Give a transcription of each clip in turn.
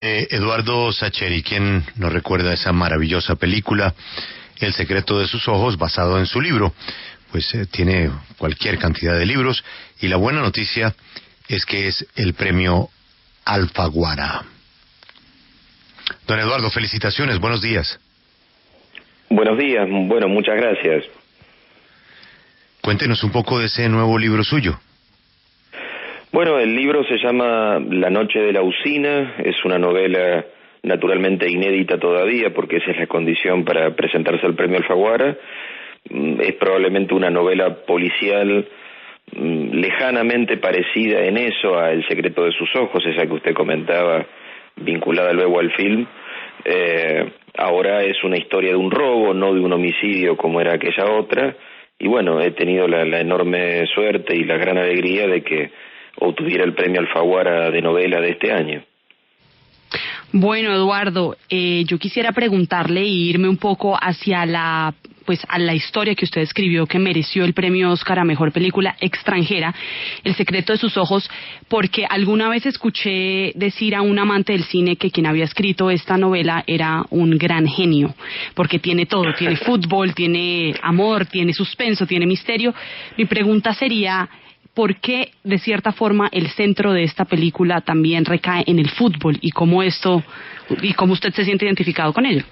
Eduardo Sacheri, quien nos recuerda esa maravillosa película, El secreto de sus ojos, basado en su libro. Pues tiene cualquier cantidad de libros, y la buena noticia es que es el premio Alfaguara. Don Eduardo, felicitaciones, buenos días. Buenos días, bueno, muchas gracias. Cuéntenos un poco de ese nuevo libro suyo. Bueno, el libro se llama La noche de la usina, es una novela naturalmente inédita todavía, porque esa es la condición para presentarse al premio Alfaguara. Es probablemente una novela policial lejanamente parecida en eso a El secreto de sus ojos, esa que usted comentaba, vinculada luego al film. Ahora es una historia de un robo, no de un homicidio como era aquella otra, y bueno, he tenido la enorme suerte y la gran alegría de que obtuviera el premio Alfaguara de novela de este año. Bueno, Eduardo, yo quisiera preguntarle e irme un poco hacia a la historia que usted escribió, que mereció el premio Oscar a Mejor Película Extranjera, El secreto de sus ojos, porque alguna vez escuché decir a un amante del cine que quien había escrito esta novela era un gran genio, porque tiene todo, tiene fútbol, tiene amor, tiene suspenso, tiene misterio. Mi pregunta sería, ¿por qué, de cierta forma, el centro de esta película también recae en el fútbol y cómo usted se siente identificado con ello?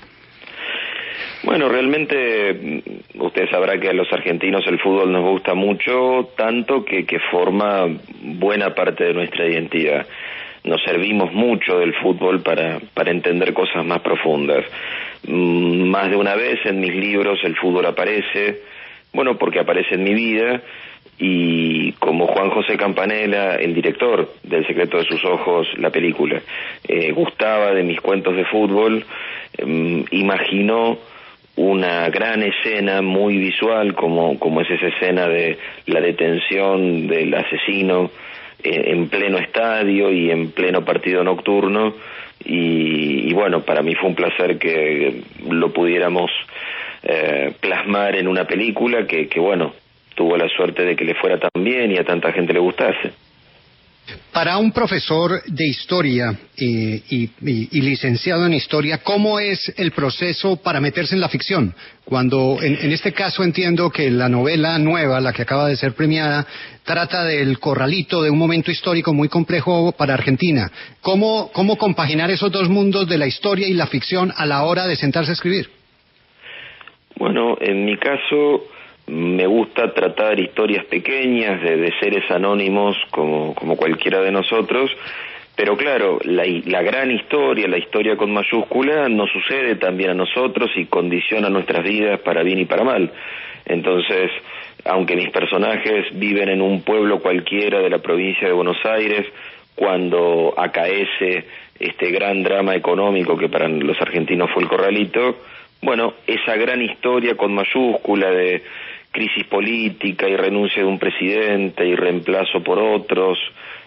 Bueno, realmente usted sabrá que a los argentinos el fútbol nos gusta mucho, tanto que forma buena parte de nuestra identidad. Nos servimos mucho del fútbol para entender cosas más profundas. Más de una vez en mis libros el fútbol aparece, bueno, porque aparece en mi vida. Y como Juan José Campanella, el director del Secreto de sus ojos, la película, gustaba de mis cuentos de fútbol, imaginó una gran escena muy visual como es esa escena de la detención del asesino en pleno estadio y en pleno partido nocturno, y bueno, para mí fue un placer que lo pudiéramos plasmar en una película que bueno, tuvo la suerte de que le fuera tan bien y a tanta gente le gustase. Para un profesor de historia y licenciado en historia, ¿cómo es el proceso para meterse en la ficción? Cuando, en este caso, entiendo que la novela nueva, la que acaba de ser premiada, trata del Corralito, de un momento histórico muy complejo para Argentina. ¿Cómo compaginar esos dos mundos de la historia y la ficción a la hora de sentarse a escribir? Bueno, en mi caso me gusta tratar historias pequeñas de seres anónimos como cualquiera de nosotros, pero claro, la gran historia, la historia con mayúscula, nos sucede también a nosotros y condiciona nuestras vidas para bien y para mal. Entonces, aunque mis personajes viven en un pueblo cualquiera de la provincia de Buenos Aires, cuando acaece este gran drama económico que para los argentinos fue el Corralito, bueno, esa gran historia con mayúscula de crisis política y renuncia de un presidente y reemplazo por otros,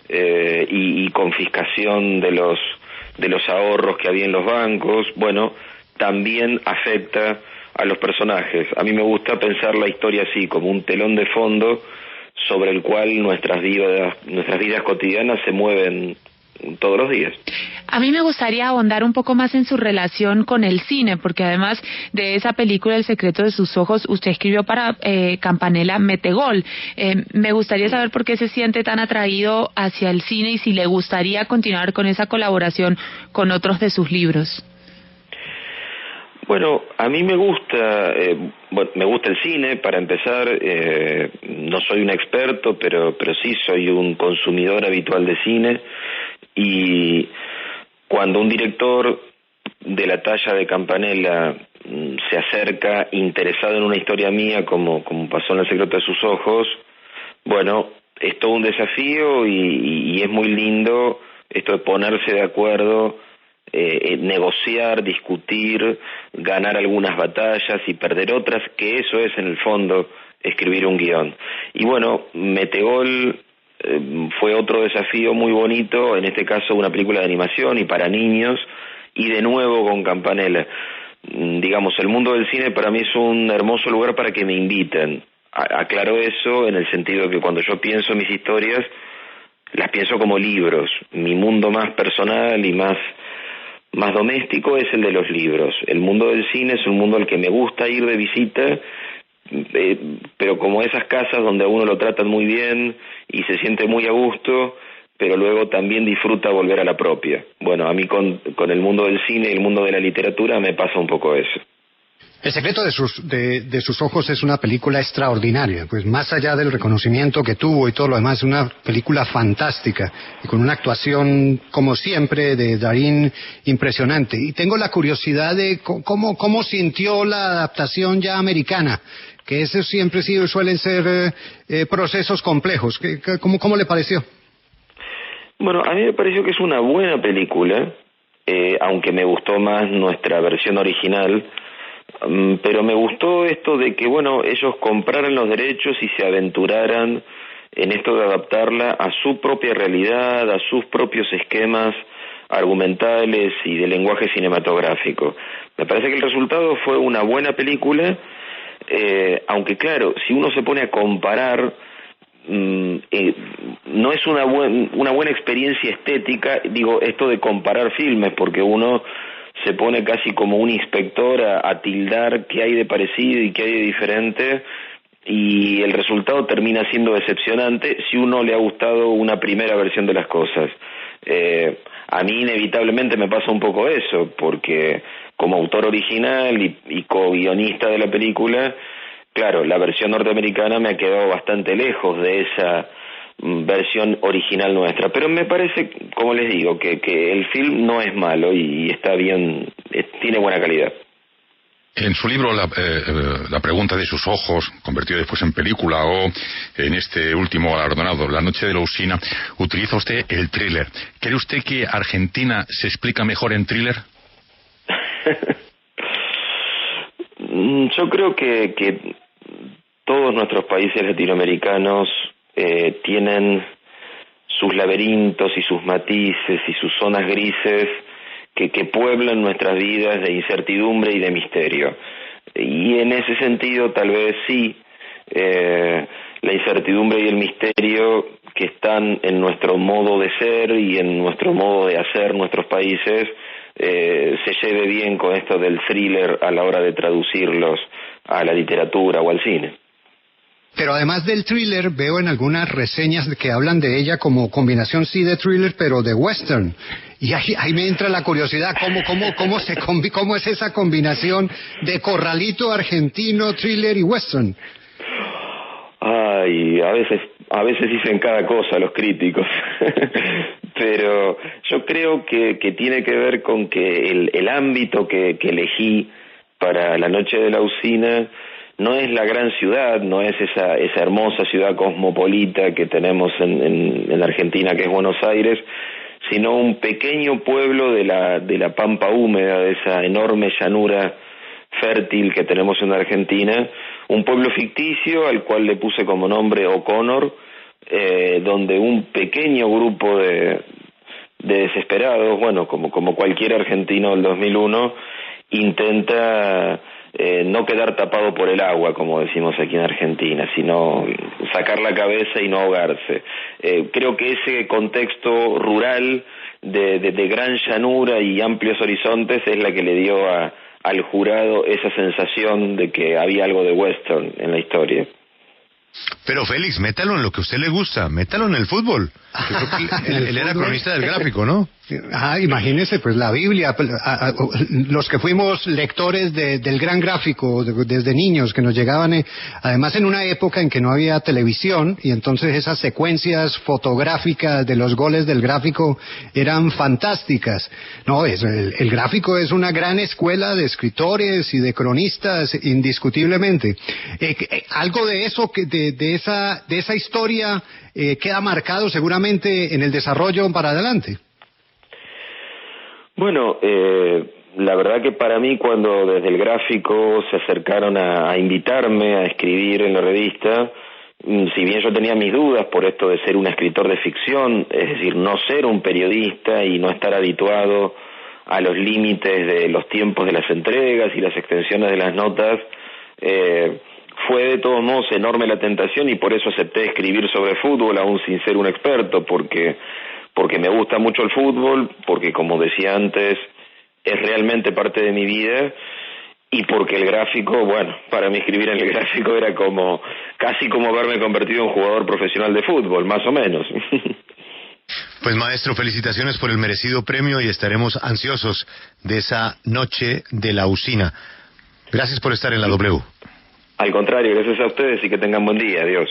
y confiscación de los ahorros que había en los bancos, bueno, también afecta a los personajes. A mí me gusta pensar la historia así, como un telón de fondo sobre el cual nuestras vidas cotidianas se mueven todos los días. A mí me gustaría ahondar un poco más en su relación con el cine, porque además de esa película El secreto de sus ojos, usted escribió para Campanella Metegol. Me gustaría saber por qué se siente tan atraído hacia el cine y si le gustaría continuar con esa colaboración con otros de sus libros. Bueno, a mí me gusta, me gusta el cine, para empezar. No soy un experto, pero sí soy un consumidor habitual de cine, y cuando un director de la talla de Campanella se acerca interesado en una historia mía, como pasó en El secreto de sus ojos, bueno, es todo un desafío y es muy lindo esto de ponerse de acuerdo, negociar, discutir, ganar algunas batallas y perder otras, que eso es en el fondo escribir un guión. Y bueno, Metegol fue otro desafío muy bonito, en este caso una película de animación y para niños, y de nuevo con Campanella. Digamos, el mundo del cine para mí es un hermoso lugar para que me inviten. Aclaro eso en el sentido de que cuando yo pienso en mis historias, las pienso como libros, mi mundo más personal y más más doméstico es el de los libros. El mundo del cine es un mundo al que me gusta ir de visita, pero como esas casas donde a uno lo tratan muy bien y se siente muy a gusto, pero luego también disfruta volver a la propia. Bueno, a mí con el mundo del cine y el mundo de la literatura me pasa un poco eso. El secreto de sus ojos es una película extraordinaria, pues más allá del reconocimiento que tuvo y todo lo demás, es una película fantástica y con una actuación, como siempre, de Darín impresionante. Y tengo la curiosidad de cómo sintió la adaptación ya americana, que esos siempre suelen ser procesos complejos. ¿Cómo le pareció? Bueno, a mí me pareció que es una buena película, aunque me gustó más nuestra versión original. Pero me gustó esto de que, bueno, ellos compraran los derechos y se aventuraran en esto de adaptarla a su propia realidad, a sus propios esquemas argumentales y de lenguaje cinematográfico. Me parece que el resultado fue una buena película, aunque claro, si uno se pone a comparar, no es una buena experiencia estética, digo, esto de comparar filmes, porque uno se pone casi como un inspector a tildar qué hay de parecido y qué hay de diferente, y el resultado termina siendo decepcionante si uno le ha gustado una primera versión de las cosas. A mí inevitablemente me pasa un poco eso, porque como autor original y co-guionista de la película, claro, la versión norteamericana me ha quedado bastante lejos de esa versión original nuestra, pero me parece, como les digo, que el film no es malo y está bien, tiene buena calidad. En su libro La pregunta de sus ojos, convertido después en película, o en este último galardonado, La noche de la usina, utiliza usted el thriller. ¿Cree usted que Argentina se explica mejor en thriller? Yo creo que todos nuestros países latinoamericanos tienen sus laberintos y sus matices y sus zonas grises que pueblan nuestras vidas de incertidumbre y de misterio. Y en ese sentido, tal vez sí, la incertidumbre y el misterio que están en nuestro modo de ser y en nuestro modo de hacer nuestros países, se lleve bien con esto del thriller a la hora de traducirlos a la literatura o al cine. Pero además del thriller, veo en algunas reseñas que hablan de ella como combinación sí de thriller, pero de western. Y ahí me entra la curiosidad, ¿cómo es esa combinación de corralito argentino, thriller y western? Ay, a veces dicen cada cosa los críticos. Pero yo creo que tiene que ver con que el ámbito que elegí para La noche de la usina no es la gran ciudad, no es esa hermosa ciudad cosmopolita que tenemos en Argentina, que es Buenos Aires, sino un pequeño pueblo de la pampa húmeda, de esa enorme llanura fértil que tenemos en Argentina, un pueblo ficticio al cual le puse como nombre O'Connor, donde un pequeño grupo de desesperados, bueno, como cualquier argentino del 2001, intenta no quedar tapado por el agua, como decimos aquí en Argentina, sino sacar la cabeza y no ahogarse. Creo que ese contexto rural de gran llanura y amplios horizontes es la que le dio al jurado esa sensación de que había algo de western en la historia. Pero Félix, métalo en lo que a usted le gusta, métalo en el fútbol. Él era cronista del gráfico, ¿no? Imagínese, pues la Biblia, los que fuimos lectores del gran gráfico desde niños, que nos llegaban, además en una época en que no había televisión, y entonces esas secuencias fotográficas de los goles del gráfico eran fantásticas. No, el gráfico es una gran escuela de escritores y de cronistas, indiscutiblemente. Algo de eso, de esa historia, queda marcado seguramente en el desarrollo para adelante. Bueno, la verdad que para mí, cuando desde el gráfico se acercaron a invitarme a escribir en la revista, si bien yo tenía mis dudas por esto de ser un escritor de ficción, es decir, no ser un periodista y no estar habituado a los límites de los tiempos de las entregas y las extensiones de las notas, fue de todos modos enorme la tentación, y por eso acepté escribir sobre fútbol, aún sin ser un experto, porque me gusta mucho el fútbol, porque como decía antes, es realmente parte de mi vida, y porque el gráfico, bueno, para mí escribir en el gráfico era casi como haberme convertido en jugador profesional de fútbol, más o menos. Pues maestro, felicitaciones por el merecido premio y estaremos ansiosos de esa noche de la usina. Gracias por estar en la W. Al contrario, gracias a ustedes y que tengan buen día. Adiós.